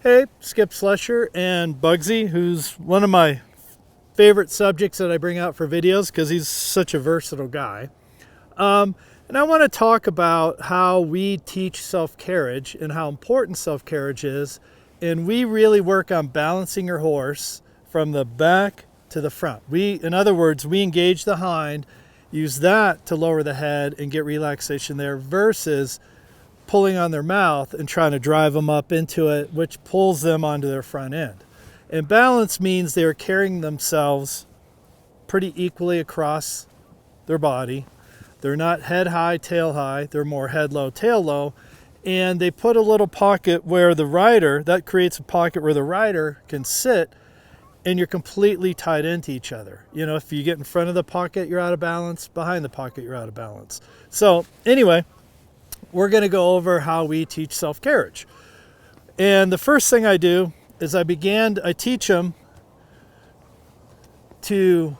Hey, Skip Slusher and Bugsy, who's one of my favorite subjects that I bring out for videos because he's such a versatile guy. And I want to talk about how we teach self-carriage and how important self-carriage is. And we really work on balancing your horse from the back to the front. In other words, we engage the hind, use that to lower the head and get relaxation there versus pulling on their mouth and trying to drive them up into it, which pulls them onto their front end. And balance means they're carrying themselves pretty equally across their body. They're not head high, tail high. They're more head low, tail low. And they put a little pocket where the rider, that creates a pocket where the rider can sit, and you're completely tied into each other. You know, if you get in front of the pocket, you're out of balance. Behind the pocket, you're out of balance. So anyway, we're going to go over how we teach self-carriage. And the first thing I do is I teach them to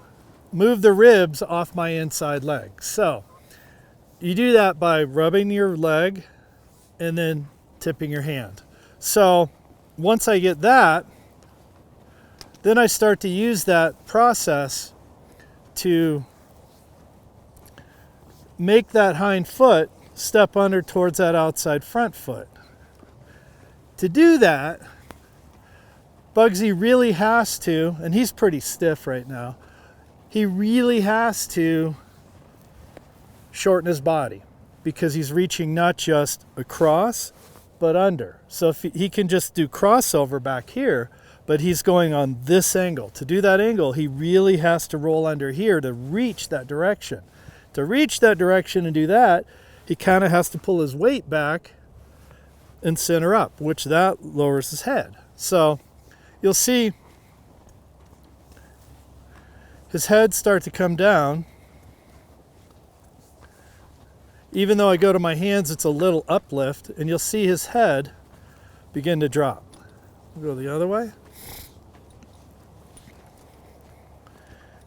move the ribs off my inside leg. So you do that by rubbing your leg and then tipping your hand. So once I get that, then I start to use that process to make that hind foot step under towards that outside front foot. To do that, Bugsy really has to, and he's pretty stiff right now, he really has to shorten his body because he's reaching not just across, but under. So if he can just do crossover back here, but he's going on this angle. To do that angle, he really has to roll under here to reach that direction. To reach that direction and do that, he kind of has to pull his weight back and center up, which that lowers his head. So you'll see his head start to come down. Even though I go to my hands, it's a little uplift, and you'll see his head begin to drop. We'll go the other way.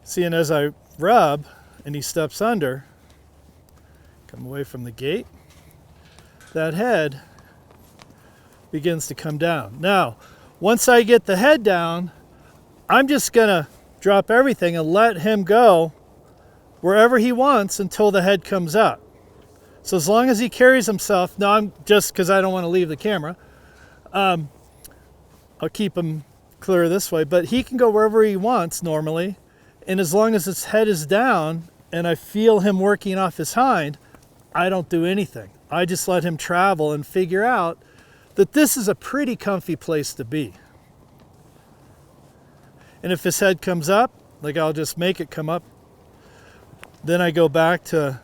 See, and as I rub and he steps under, come away from the gate, that head begins to come down. Now, once I get the head down, I'm just gonna drop everything and let him go wherever he wants until the head comes up. So as long as he carries himself, now I'm just, because I don't want to leave the camera, I'll keep him clear this way, but he can go wherever he wants normally, and as long as his head is down and I feel him working off his hind, I don't do anything. I just let him travel and figure out that this is a pretty comfy place to be. And if his head comes up, like I'll just make it come up, then I go back to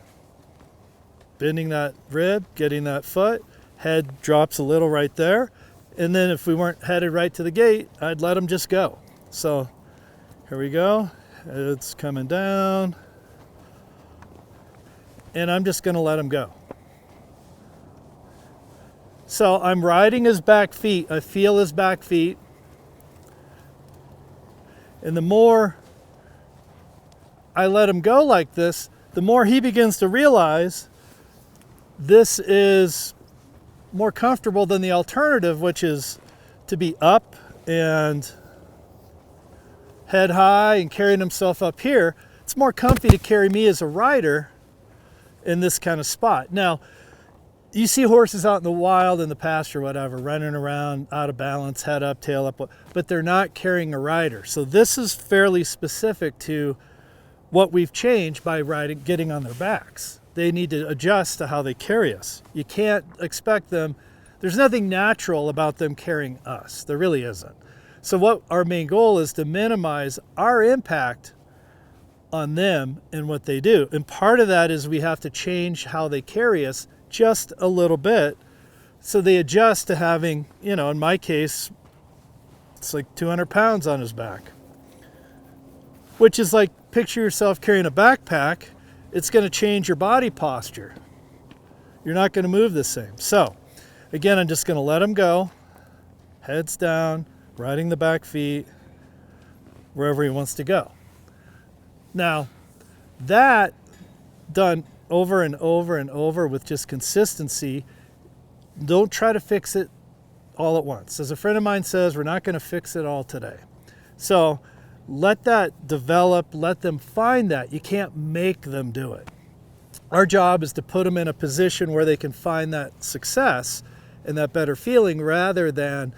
bending that rib, getting that foot, head drops a little right there, and then if we weren't headed right to the gate, I'd let him just go. So here we go, it's coming down, and I'm just gonna let him go. So I'm riding his back feet, I feel his back feet, and the more I let him go like this, the more he begins to realize this is more comfortable than the alternative, which is to be up and head high and carrying himself up here. It's more comfy to carry me as a rider in this kind of spot. Now, you see horses out in the wild, in the pasture, whatever, running around out of balance, head up, tail up, but they're not carrying a rider. So this is fairly specific to what we've changed by getting on their backs. They need to adjust to how they carry us. You can't expect them, there's nothing natural about them carrying us. There really isn't. So what our main goal is to minimize our impact on them and what they do. And part of that is we have to change how they carry us just a little bit so they adjust to having, you know, in my case, it's like 200 pounds on his back, which is like, picture yourself carrying a backpack. It's going to change your body posture. You're not going to move the same. So again, I'm just going to let him go, heads down, riding the back feet wherever he wants to go. Now, that done over and over and over with just consistency, don't try to fix it all at once. As a friend of mine says, we're not going to fix it all today. So let that develop, let them find that. You can't make them do it. Our job is to put them in a position where they can find that success and that better feeling rather than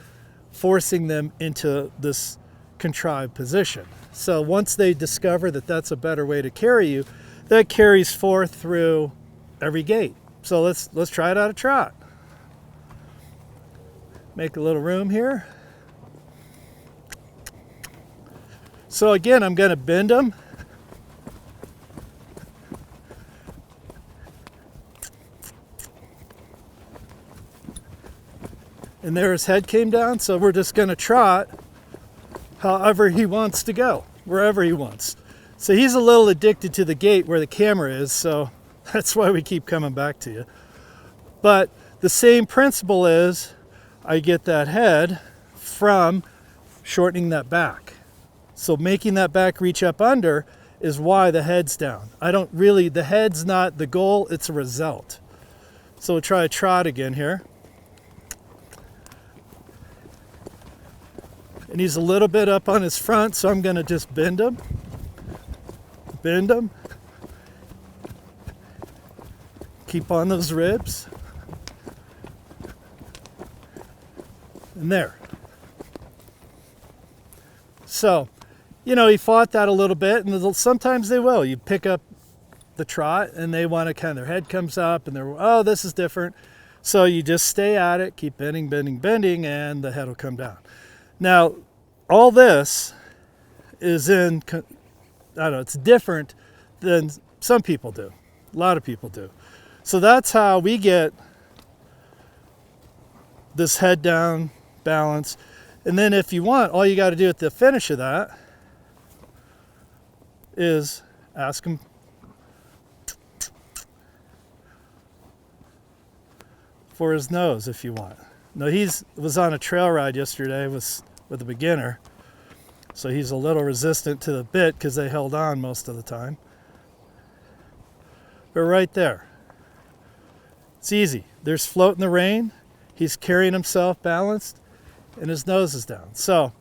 forcing them into this contrived position. So once they discover that that's a better way to carry you, that carries forth through every gait. So let's try it out a trot. Make a little room here. So again, I'm going to bend them. And there his head came down, so we're just going to trot however he wants to go, wherever he wants. So he's a little addicted to the gate where the camera is, so that's why we keep coming back to you. But the same principle is I get that head from shortening that back. So making that back reach up under is why the head's down. The head's not the goal, it's a result. So we'll try a trot again here. And he's a little bit up on his front, so I'm going to just bend him. Bend him. Keep on those ribs. And there. So, he fought that a little bit, and sometimes they will. You pick up the trot, and they want to their head comes up, and they're, oh, this is different. So you just stay at it, keep bending, bending, bending, and the head will come down. Now, all this is it's different than some people do. A lot of people do. So that's how we get this head down balance. And then if you want, all you got to do at the finish of that is ask him for his nose if you want. Now was on a trail ride yesterday with a beginner, so he's a little resistant to the bit because they held on most of the time. But right there, it's easy. There's float in the rain. He's carrying himself balanced, and his nose is down. So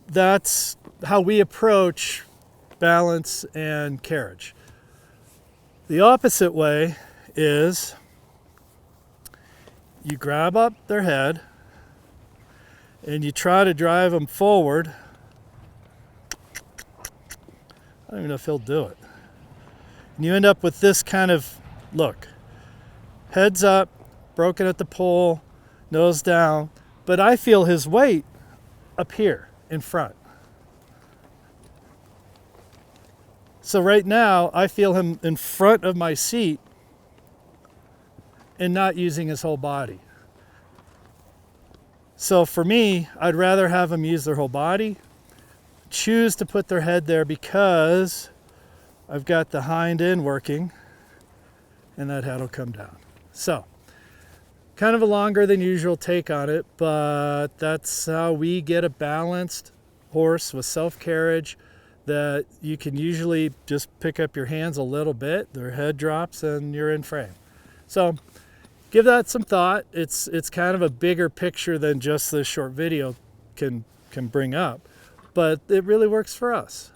that's how we approach balance and carriage. The opposite way is you grab up their head and you try to drive them forward. I don't even know if he'll do it. And you end up with this kind of look. Heads up, broken at the pole, nose down, but I feel his weight up here in front. So right now, I feel him in front of my seat and not using his whole body. So for me, I'd rather have them use their whole body, choose to put their head there because I've got the hind end working, and that head will come down. So, kind of a longer than usual take on it, but that's how we get a balanced horse with self-carriage that you can usually just pick up your hands a little bit, their head drops, and you're in frame. So, give that some thought. It's kind of a bigger picture than just this short video can bring up, but it really works for us.